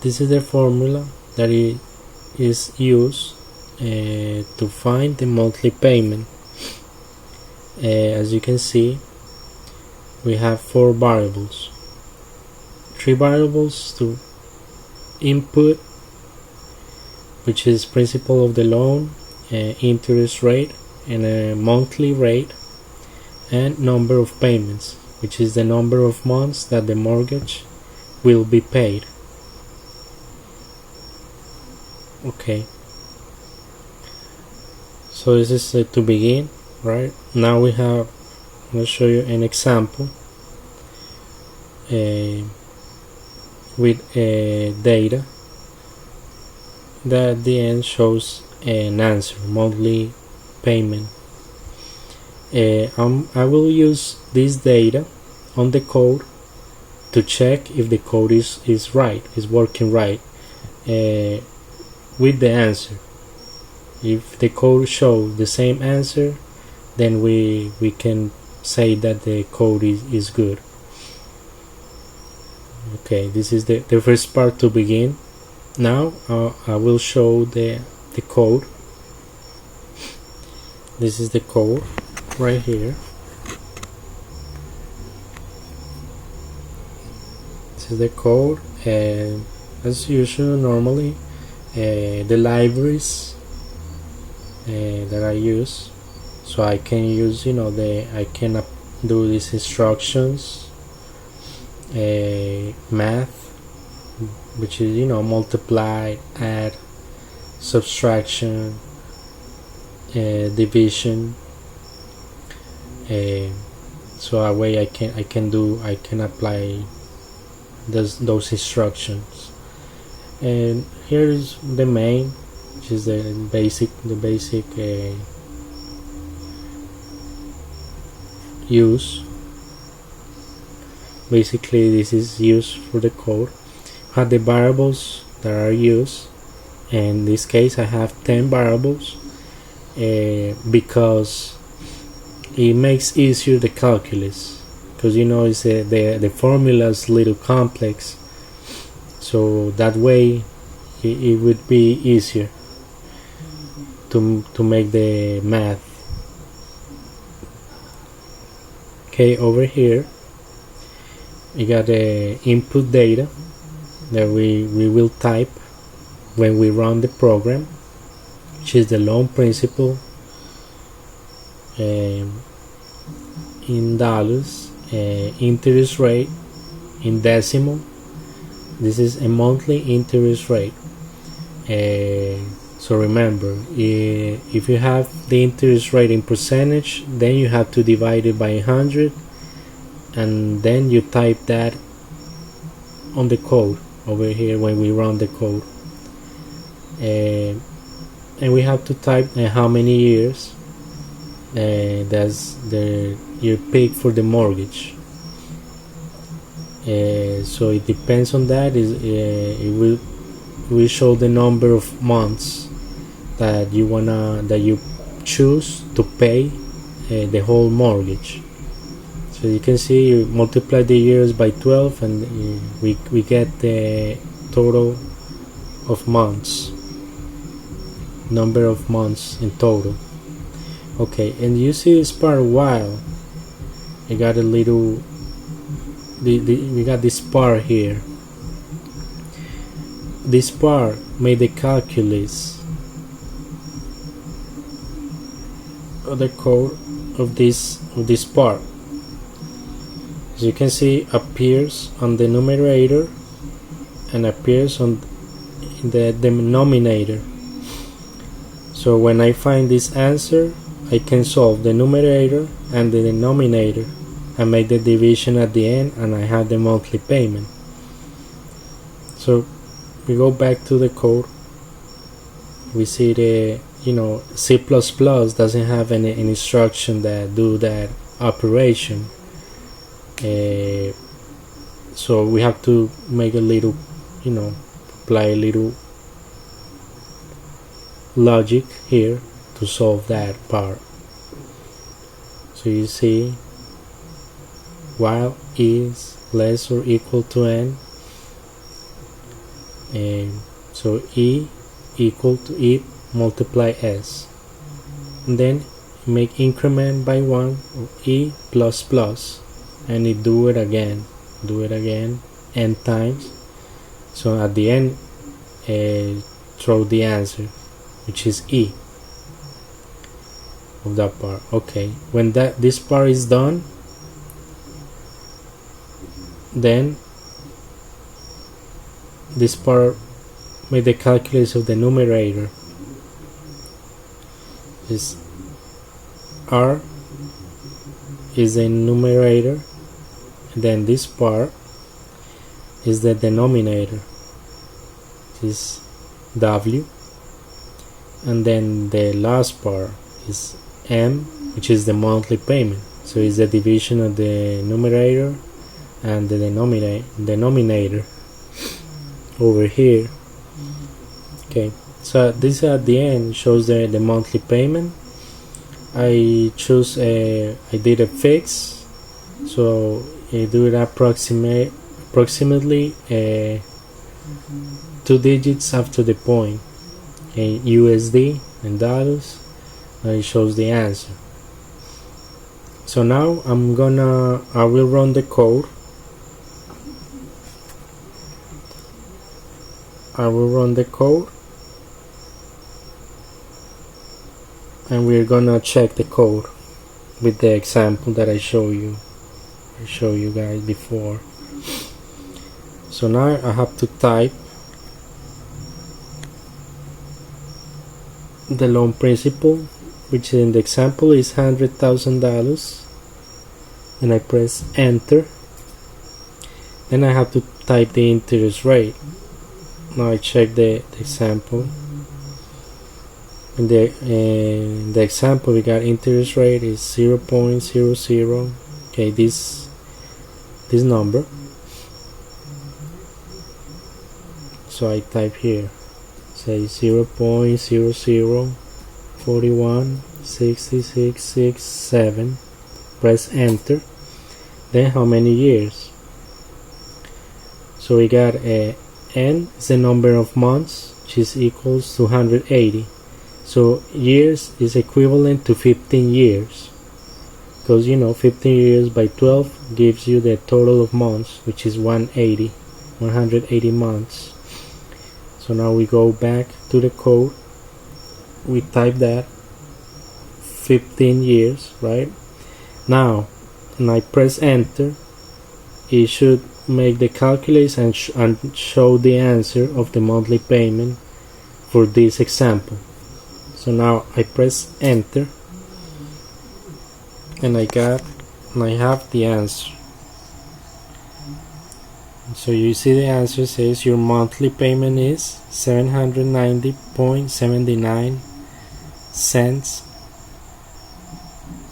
this is the formula that is used to find the monthly payment. As you can see, we have 4 variables, 3 variables to input, which is principal of the loan, interest rate, and a monthly rate, and number of payments, which is the number of months that the mortgage will be paid. Okay, so this is to begin. Right now I'm going to show you an example with data that at the end shows an answer, monthly payment. I will use this data on the code to check if the code is right, is working right with the answer. If the code shows the same answer, then we can say that the code is good. Okay, this is the first part to begin. Now I will show the code. This is the code right here. This is the code, and as usual, normally the libraries that I use, so I can use, I can do these instructions, math, which is multiply, add, subtraction, division, so that way I can apply those instructions. And here is the main, which is the basic use. Basically, this is used for the code. Have the variables that are used. In this case, I have 10 variables because it makes easier the calculus, because it's the formula is a little complex, so that way it would be easier to make the math. Okay, over here we got the input data that we will type when we run the program, which is the loan principal in dollars, interest rate in decimal. This is a monthly interest rate. So remember, if you have the interest rate in percentage, then you have to divide it by 100, and then you type that on the code over here when we run the code. And we have to type how many years that's your pick for the mortgage. So it depends on that. It will show the number of months that you choose to pay the whole mortgage. So you can see, you multiply the years by 12, and we get the total of months, number of months in total. Okay, and you see this part while I got a little we got this part here. This part made the calculus of the code of this part. As you can see, appears on the numerator and appears in the denominator. So when I find this answer, I can solve the numerator and the denominator and make the division at the end, and I have the monthly payment. So we go back to the code. We see the C++ doesn't have any instruction that do that operation, so we have to make a little apply a little logic here to solve that part. So you see, while is less or equal to n, So E equal to E multiply S, and then make increment by 1 of E plus plus, and you do it again n times. So at the end throw the answer, which is E of that part. Okay, when this part is done, then this part, make the calculus of the numerator is R is the numerator, and then this part is the denominator, is W, and then the last part is M, which is the monthly payment. So it's the division of the numerator and the denominator over here. Okay, so this at the end shows the monthly payment. I did a fix, so I do it approximately 2 digits after the point, USD and dollars. It shows the answer. So now I will run the code. And we're gonna check the code with the example that I show you guys before. So now I have to type the loan principal, which in the example is $100,000, and I press enter. Then I have to type the interest rate. Now I check the example. In the example, we got interest rate is 0.00. Okay, this number. So I type here, say 0.00416667. Press enter. Then how many years? So we got N is the number of months, which is equals to 180. So years is equivalent to 15 years, because 15 years by 12 gives you the total of months, which is 180 months. So now we go back to the code, we type that 15 years, right? Now when I press enter, it should make the calculus and show the answer of the monthly payment for this example. So now I press enter, and I have the answer. So you see the answer says your monthly payment is $790.79.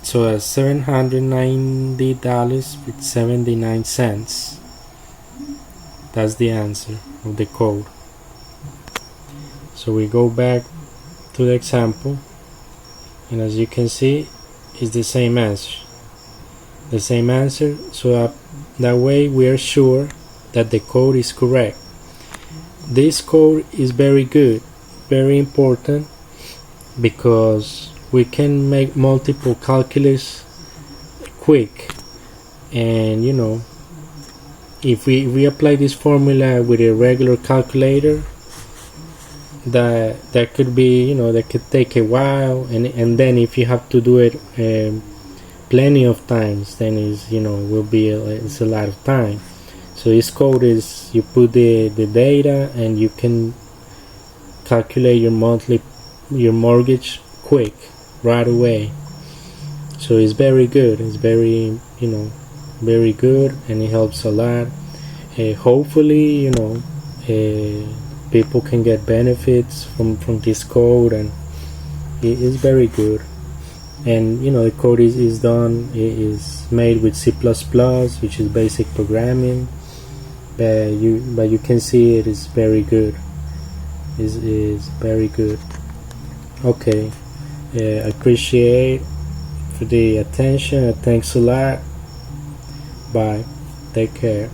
So that's $790.79. That's the answer of the code. So we go back to the example, and as you can see, it's the same answer. So that way we are sure that the code is correct. This code is very good, very important, because we can make multiple calculus quick. And if we apply this formula with a regular calculator, that could be, that could take a while, and then if you have to do it plenty of times, then it's it's a lot of time. So this code is, you put the data and you can calculate your mortgage quick, right away. So it's very good. It's very very good, and it helps a lot. Hopefully people can get benefits from this code, and it is very good. And the code is made with C++, which is basic programming, but you can see it is very good. Is very good. Okay, I appreciate for the attention, and thanks a lot. Bye, take care.